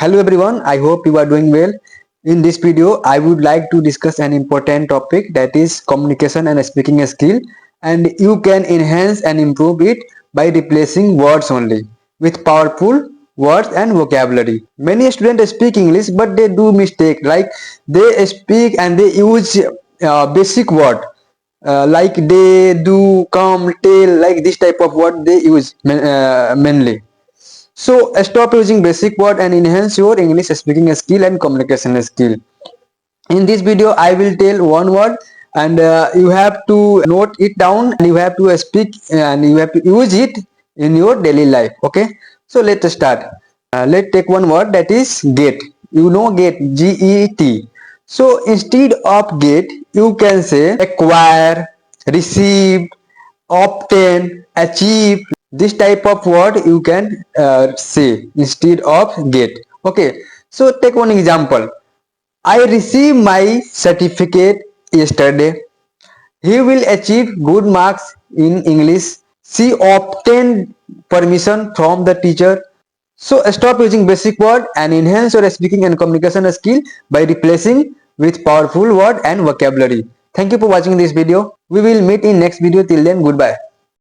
Hello everyone, I hope you are doing well. In this video, I would like to discuss an important topic, that is communication and speaking skill, and you can enhance and improve it by replacing words only with powerful words and vocabulary. Many students speak English but they do mistake, like they speak and they use basic word, like they do, come, tell, like this type of word they use mainly. So stop using basic word and enhance your English speaking skill and communication skill. In this video, I will tell one word and you have to note it down and you have to speak and you have to use it in your daily life. Okay. So let's start. Let's take one word, that is get. You know get, G-E-T. So instead of get, you can say acquire, receive, obtain, achieve. This type of word you can say instead of get. Okay, so take one example. I received my certificate yesterday. He will achieve good marks in English. She obtained permission from the teacher. So stop using basic word and enhance your speaking and communication skill by replacing with powerful word and vocabulary. Thank you for watching this video. We will meet in next video. Till then, goodbye.